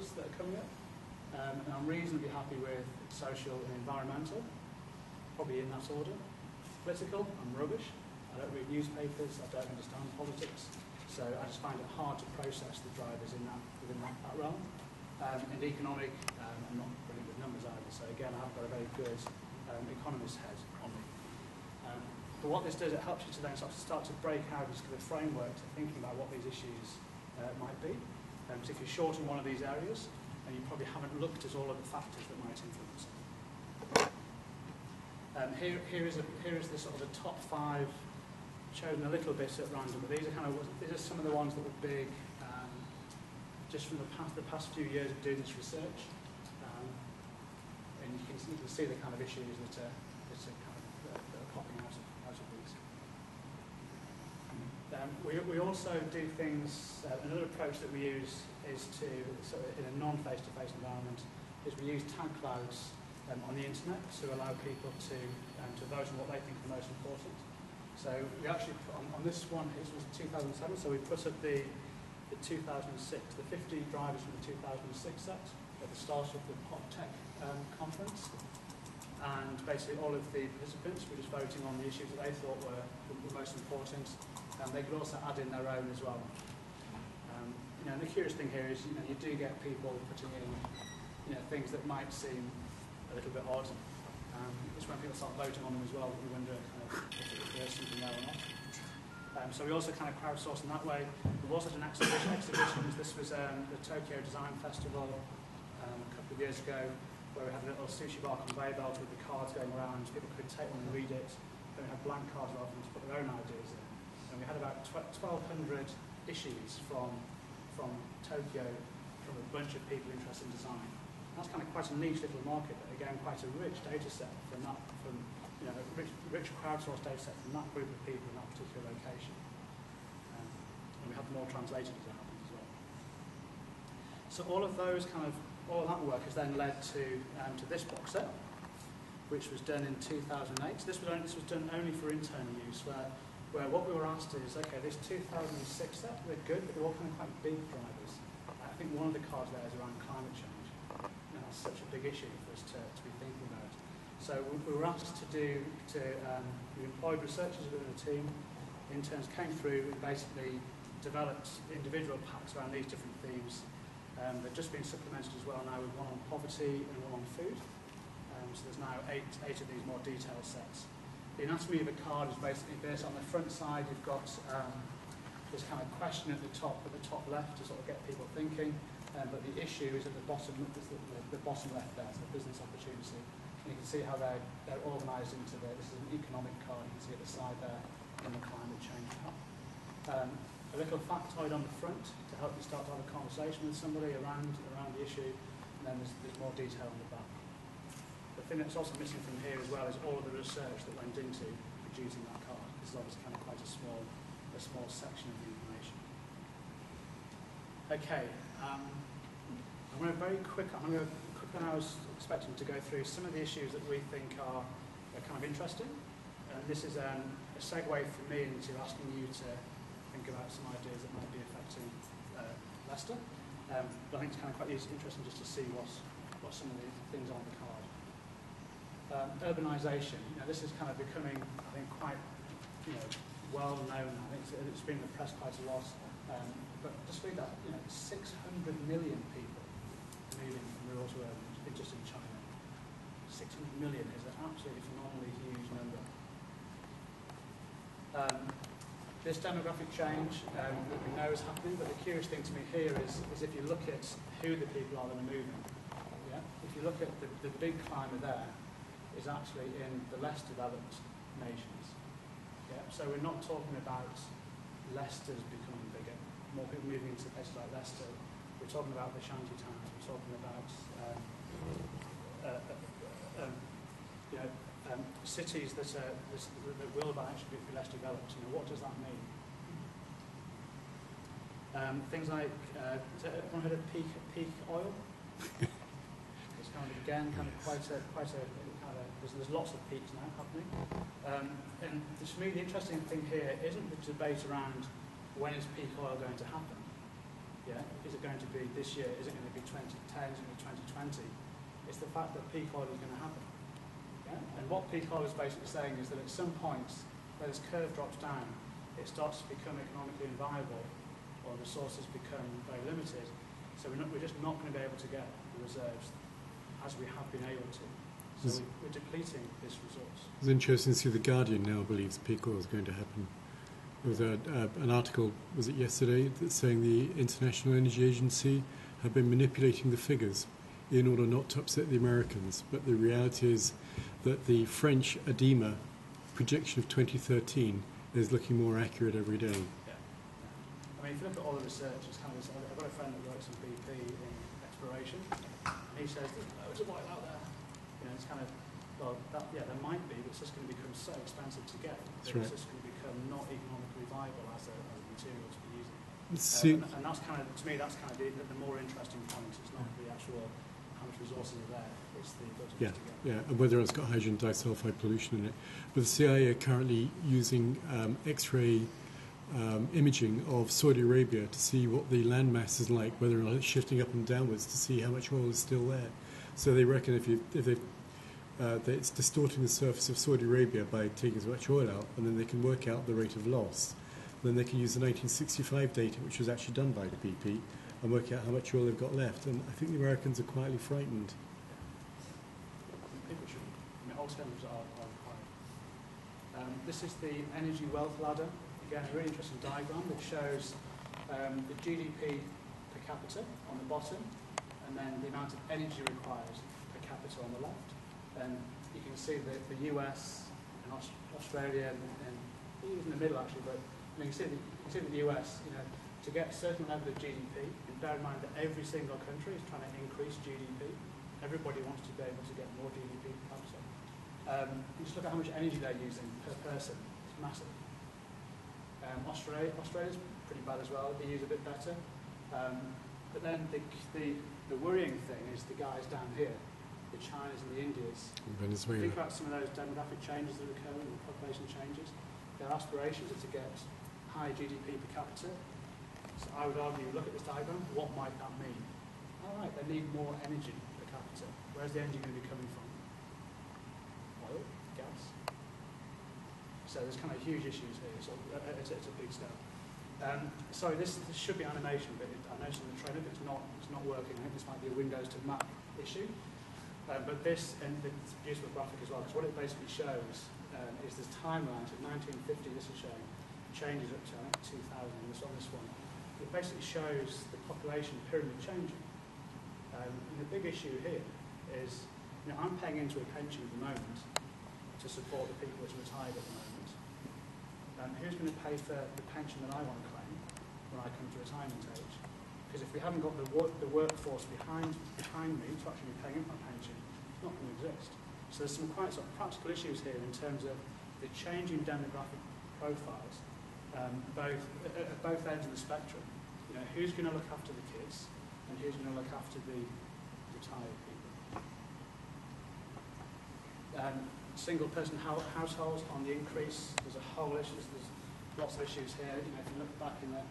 categories that are coming up. And I'm reasonably happy with social and environmental, probably in that order. Political, I'm rubbish. I don't read newspapers, I don't understand politics, so I just find it hard to process the drivers within that realm. And economic, I'm not brilliant with numbers either, so again, I have got a very good economist head on me. But what this does, it helps you to then start to break out this kind of framework to thinking about what these issues might be. So if you're short in one of these areas, and you probably haven't looked at all of the factors that might influence it. Here is the sort of the top 5, chosen a little bit at random, but these are some of the ones that were big just from the past few years of doing this research. And you can see the kind of issues that are popping out of these. We also do things, another approach that we use is to, in a non-face-to-face environment, is we use tag clouds on the internet to allow people to vote on what they think is the most important. So we actually, on this one, it was 2007, so we put up the 2006, the 50 drivers from the 2006 set at the start of the Hot Tech conference. And basically all of the participants were just voting on the issues that they thought were the most important. And they could also add in their own as well. And the curious thing here is, you do get people putting in, things that might seem a little bit odd. It's when people start voting on them as well that you wonder if there's something there or not. So we also kind of crowdsource in that way. We've also done exhibitions. This was the Tokyo Design Festival a couple of years ago, where we had a little sushi bar conveyor belt with the cards going around. People could take one and read it. Then we had blank cards rather than to put their own ideas in. And we had about 1,200 issues from Tokyo, from a bunch of people interested in design. And that's kind of quite a niche little market, but again, quite a rich data set from a rich crowdsourced data set from that group of people in that particular location. And we have more translated as it happens as well. So all of that work has then led to this box set, which was done in 2008. This was done only for internal use, where what we were asked is, okay, this 2006 set, they're good, but they're all kind of quite big drivers. I think one of the cards there is around climate change. That's such a big issue for us to be thinking about. So we were asked we employed researchers within the team, interns came through and basically developed individual packs around these different themes. They've just been supplemented as well now with one on poverty and one on food. So there's now eight of these more detailed sets. The anatomy of a card is basically this. On the front side, you've got this kind of question at the top left to sort of get people thinking. But the issue is at the bottom left there, so business opportunity. And you can see how they're organised into this is an economic card. You can see at the side there in the climate change part. A little factoid on the front to help you start to have a conversation with somebody around the issue. And then there's more detail on the back. The thing that's also missing from here as well is all of the research that went into producing that card. This is obviously kind of quite a small section of the information. Okay, I'm going to go quicker than I was expecting to go through some of the issues that we think are kind of interesting. And this is a segue for me into asking you to think about some ideas that might be affecting Leicester. But I think it's kind of quite interesting just to see what some of the things on the card. Urbanisation, this is kind of becoming, I think, quite, well known. I think it's been in the press quite a lot. But just read that, 600 million people moving from rural to urban, just in China. 600 million is an absolutely phenomenally huge number. This demographic change that we know is happening, but the curious thing to me here is if you look at who the people are that are moving. If you look at the big climber there, is actually in the less developed nations. So we're not talking about Leicester's becoming bigger, more people moving into places like Leicester. We're talking about the shanty towns. We're talking about cities that will actually be less developed. What does that mean? Things like, everyone heard of peak oil? It's kind of quite a there's lots of peaks now happening. And for me, the interesting thing here isn't the debate around when is peak oil going to happen. Yeah, is it going to be this year? Is it going to be 2010? Is it going to be 2020? It's the fact that peak oil is going to happen. Yeah? And what peak oil is basically saying is that at some point, where this curve drops down, it starts to become economically inviable, or resources become very limited. So we're just not going to be able to get the reserves as we have been able to. So we're depleting this resource. It's interesting to see The Guardian now believes peak oil is going to happen. There was an article, was it yesterday, that's saying the International Energy Agency have been manipulating the figures in order not to upset the Americans. But the reality is that the French ADEMA projection of 2013 is looking more accurate every day. Yeah. I mean, if you look at all the research, it's kind of this, I've got a friend that works in BP in exploration, and he says there's loads of oil out there. You know, it's kind of, well, there might be, but it's just going to become so expensive to get that it's just going to become not economically viable as a material to be using. And that's kind of, to me, that's kind of the more interesting point. It's not the actual how much resources are there, it's the ability to get. Yeah, and whether it's got hydrogen disulfide pollution in it. But the CIA are currently using X-ray imaging of Saudi Arabia to see what the landmass is like, whether or not it's shifting up and downwards, to see how much oil is still there. So they reckon that it's distorting the surface of Saudi Arabia by taking as much oil out, and then they can work out the rate of loss. Then they can use the 1965 data, which was actually done by the BP, and work out how much oil they've got left. And I think the Americans are quietly frightened. People should. I mean, alternatives are required. This is the energy wealth ladder. Again, a really interesting diagram that shows the GDP per capita on the bottom, and then the amount of energy required per capita on the left. And you can see that the US and Australia and even the middle actually, but you can see that the US, to get a certain level of GDP, and bear in mind that every single country is trying to increase GDP. Everybody wants to be able to get more GDP per capita. You just look at how much energy they're using per person. It's massive. Australia's pretty bad as well. They use a bit better. But then the worrying thing is the guys down here, the Chinas and the Indias. Venezuela. Think about some of those demographic changes that are occurring, the population changes. Their aspirations are to get high GDP per capita. So I would argue, look at this diagram, what might that mean? All right, they need more energy per capita. Where's the energy going to be coming from? Oil, gas. So there's kind of huge issues here. So it's a big step. Sorry, this should be animation, but I noticed in the trailer that it's not working. I think this might be a Windows to Mac issue. But this, and it's a beautiful graphic as well, because what it basically shows is this timeline. So 1950, this is showing, changes up to I think 2000, and this on this one. It basically shows the population pyramid changing. And the big issue here is, I'm paying into a pension at the moment to support the people that are retired at the moment. Who's going to pay for the pension that I want to claim when I come to retirement age? Because if we haven't got the workforce behind me to actually be paying into my pension, it's not going to exist. So there's some quite sort of practical issues here in terms of the changing demographic profiles, at both ends of the spectrum. Who's going to look after the kids, and who's going to look after the retired people? Single person households on the increase. There's a whole issue. There's lots of issues here. If you look back in the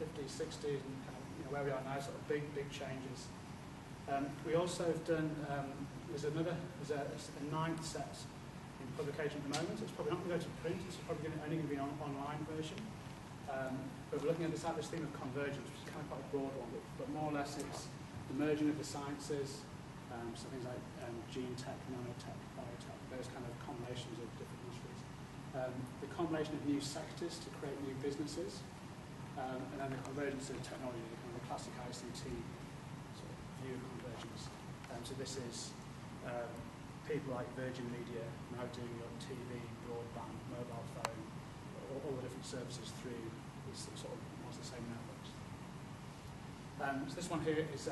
50s, 60s, and kind of, where we are now, sort of big changes. We also have done. There's a ninth set in publication at the moment. It's probably not going to go to print. It's probably only going to be an online version. But we're looking at this theme of convergence, which is kind of quite a broad one. But more or less, it's the merging of the sciences. So things like gene tech, nanotech, biotech, those kind of combinations of different industries. The combination of new sectors to create new businesses, and then the convergence of technology, the kind of the classic ICT sort of view of convergence. So this is people like Virgin Media now doing your TV, broadband, mobile phone, all the different services through this sort of, what's the same networks. So this one here is